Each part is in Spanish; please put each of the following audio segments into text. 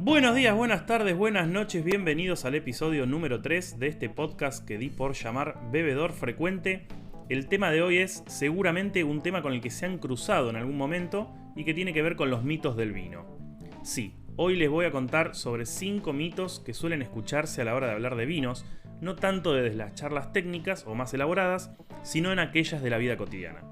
Buenos días, buenas tardes, buenas noches, bienvenidos al episodio número 3 de este podcast que di por llamar Bebedor Frecuente. El tema de hoy es seguramente un tema con el que se han cruzado en algún momento y que tiene que ver con los mitos del vino. Sí, hoy les voy a contar sobre 5 mitos que suelen escucharse a la hora de hablar de vinos, no tanto desde las charlas técnicas o más elaboradas, sino en aquellas de la vida cotidiana.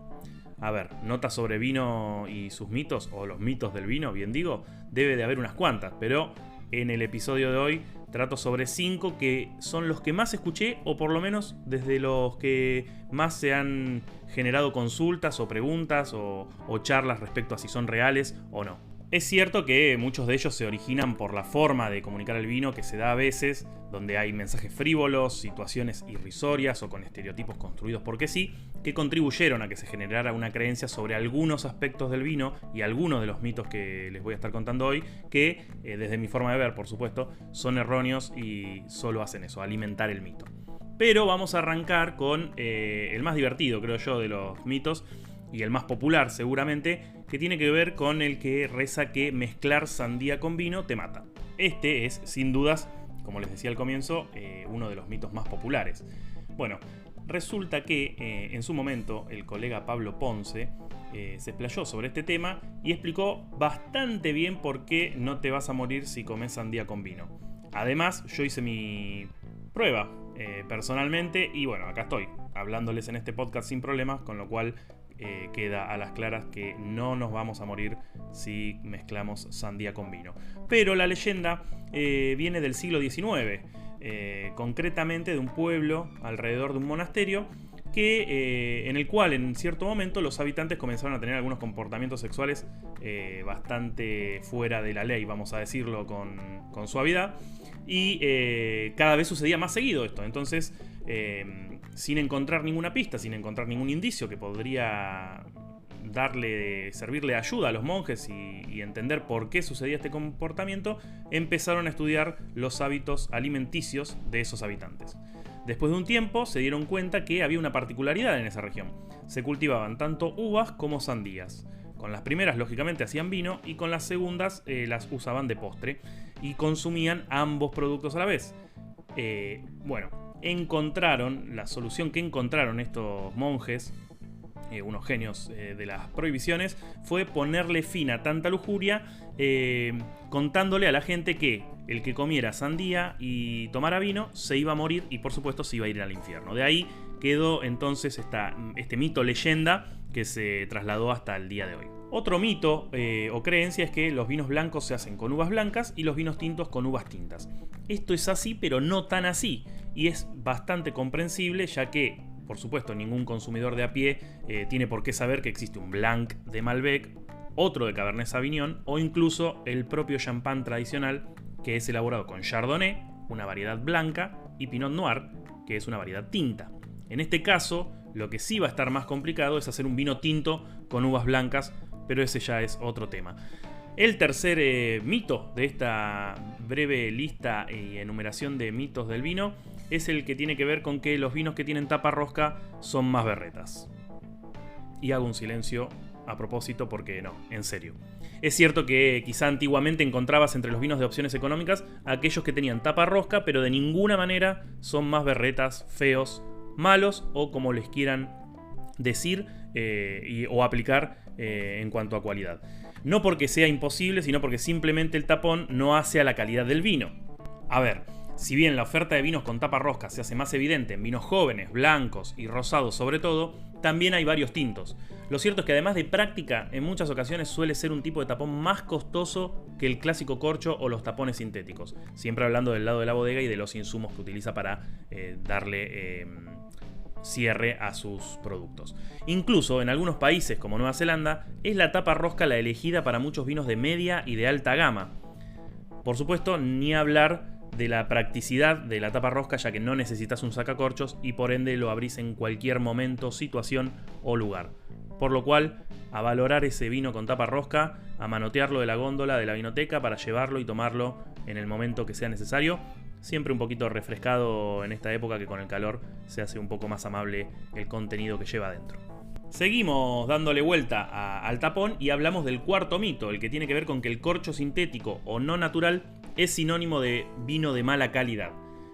A ver, notas sobre vino y sus mitos, o los mitos del vino, bien digo, debe de haber unas cuantas, pero en el episodio de hoy trato sobre 5 que son los que más escuché, o por lo menos desde los que más se han generado consultas o preguntas o charlas respecto a si son reales o no. Es cierto que muchos de ellos se originan por la forma de comunicar el vino que se da a veces, donde hay mensajes frívolos, situaciones irrisorias o con estereotipos construidos porque sí, que contribuyeron a que se generara una creencia sobre algunos aspectos del vino y algunos de los mitos que les voy a estar contando hoy, que desde mi forma de ver, por supuesto, son erróneos y solo hacen eso, alimentar el mito. Pero vamos a arrancar con el más divertido, creo yo, de los mitos, y el más popular seguramente, que tiene que ver con el que reza que mezclar sandía con vino te mata. Este es, sin dudas, como les decía al comienzo, uno de los mitos más populares. Bueno, resulta que en su momento el colega Pablo Ponce se explayó sobre este tema y explicó bastante bien por qué no te vas a morir si comes sandía con vino. Además, yo hice mi prueba personalmente y bueno, acá estoy, hablándoles en este podcast sin problemas, con lo cual queda a las claras que no nos vamos a morir si mezclamos sandía con vino. Pero la leyenda viene del siglo XIX, concretamente de un pueblo alrededor de un monasterio en el cual en cierto momento los habitantes comenzaron a tener algunos comportamientos sexuales bastante fuera de la ley, vamos a decirlo con suavidad, y cada vez sucedía más seguido esto. Entonces, sin encontrar ninguna pista, sin encontrar ningún indicio que podría servirle de ayuda a los monjes y entender por qué sucedía este comportamiento, empezaron a estudiar los hábitos alimenticios de esos habitantes. Después de un tiempo se dieron cuenta que había una particularidad en esa región. Se cultivaban tanto uvas como sandías. Con las primeras, lógicamente, hacían vino y con las segundas las usaban de postre y consumían ambos productos a la vez. Encontraron la solución que encontraron estos monjes, unos genios de las prohibiciones, fue ponerle fin a tanta lujuria, contándole a la gente que el que comiera sandía y tomara vino se iba a morir y por supuesto se iba a ir al infierno. De ahí quedó entonces este mito leyenda que se trasladó hasta el día de hoy. Otro mito o creencia es que los vinos blancos se hacen con uvas blancas y los vinos tintos con uvas tintas. Esto es así, pero no tan así, y es bastante comprensible, ya que, por supuesto, ningún consumidor de a pie tiene por qué saber que existe un Blanc de Malbec, otro de Cabernet Sauvignon o incluso el propio champán tradicional, que es elaborado con Chardonnay, una variedad blanca, y Pinot Noir, que es una variedad tinta. En este caso, lo que sí va a estar más complicado es hacer un vino tinto con uvas blancas, pero ese ya es otro tema. El tercer mito de esta breve lista y enumeración de mitos del vino es el que tiene que ver con que los vinos que tienen tapa rosca son más berretas. Y hago un silencio a propósito porque no, en serio. Es cierto que quizá antiguamente encontrabas entre los vinos de opciones económicas aquellos que tenían tapa rosca, pero de ninguna manera son más berretas, feos, malos o como les quieran decir o aplicar en cuanto a cualidad. No porque sea imposible, sino porque simplemente el tapón no hace a la calidad del vino. A ver, si bien la oferta de vinos con tapa rosca se hace más evidente en vinos jóvenes, blancos y rosados sobre todo, también hay varios tintos. Lo cierto es que además de práctica, en muchas ocasiones suele ser un tipo de tapón más costoso que el clásico corcho o los tapones sintéticos. Siempre hablando del lado de la bodega y de los insumos que utiliza para darle cierre a sus productos. Incluso en algunos países como Nueva Zelanda, es la tapa rosca la elegida para muchos vinos de media y de alta gama. Por supuesto, ni hablar de la practicidad de la tapa rosca, ya que no necesitas un sacacorchos y por ende lo abrís en cualquier momento, situación o lugar. Por lo cual, a valorar ese vino con tapa rosca, a manotearlo de la góndola de la vinoteca para llevarlo y tomarlo en el momento que sea necesario. Siempre un poquito refrescado en esta época que con el calor se hace un poco más amable el contenido que lleva adentro. Seguimos dándole vuelta al tapón y hablamos del cuarto mito, el que tiene que ver con que el corcho sintético o no natural es sinónimo de vino de mala calidad.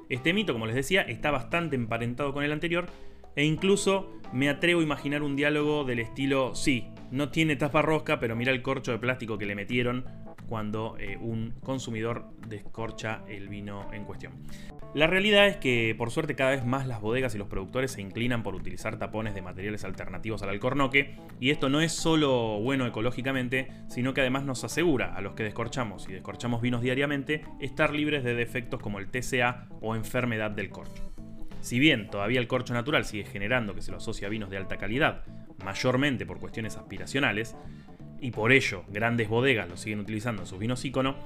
Este mito, como les decía, está bastante emparentado con el anterior e incluso me atrevo a imaginar un diálogo del estilo: sí, no tiene tapa rosca, pero mira el corcho de plástico que le metieron cuando un consumidor descorcha el vino en cuestión. La realidad es que, por suerte, cada vez más las bodegas y los productores se inclinan por utilizar tapones de materiales alternativos al alcornoque, y esto no es solo bueno ecológicamente, sino que además nos asegura a los que descorchamos y descorchamos vinos diariamente estar libres de defectos como el TCA o enfermedad del corcho. Si bien todavía el corcho natural sigue generando que se lo asocia a vinos de alta calidad, mayormente por cuestiones aspiracionales, y por ello grandes bodegas lo siguen utilizando en sus vinos ícono,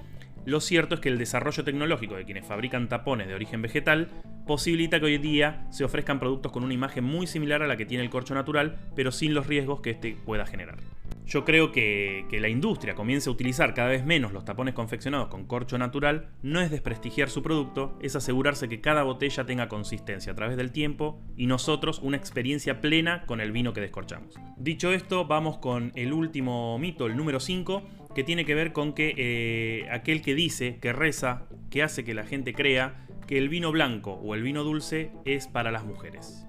lo cierto es que el desarrollo tecnológico de quienes fabrican tapones de origen vegetal posibilita que hoy en día se ofrezcan productos con una imagen muy similar a la que tiene el corcho natural, pero sin los riesgos que este pueda generar. Yo creo que la industria comience a utilizar cada vez menos los tapones confeccionados con corcho natural no es desprestigiar su producto, es asegurarse que cada botella tenga consistencia a través del tiempo y nosotros una experiencia plena con el vino que descorchamos. Dicho esto, vamos con el último mito, el número 5, que tiene que ver con que aquel que dice, que reza, que hace que la gente crea que el vino blanco o el vino dulce es para las mujeres.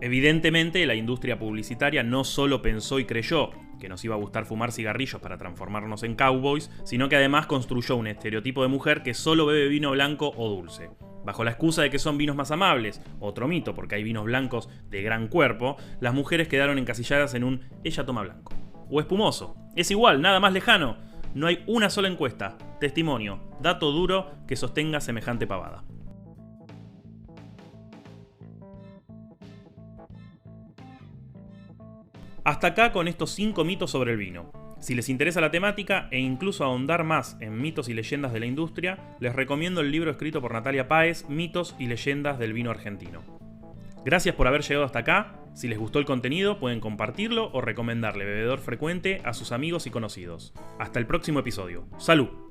Evidentemente, la industria publicitaria no solo pensó y creyó que nos iba a gustar fumar cigarrillos para transformarnos en cowboys, sino que además construyó un estereotipo de mujer que solo bebe vino blanco o dulce. Bajo la excusa de que son vinos más amables, otro mito porque hay vinos blancos de gran cuerpo, las mujeres quedaron encasilladas en un ella toma blanco. O espumoso. Es igual, nada más lejano. No hay una sola encuesta, testimonio, dato duro que sostenga semejante pavada. Hasta acá con estos 5 mitos sobre el vino. Si les interesa la temática e incluso ahondar más en mitos y leyendas de la industria, les recomiendo el libro escrito por Natalia Páez, Mitos y leyendas del vino argentino. Gracias por haber llegado hasta acá. Si les gustó el contenido, pueden compartirlo o recomendarle Bebedor Frecuente a sus amigos y conocidos. Hasta el próximo episodio. ¡Salud!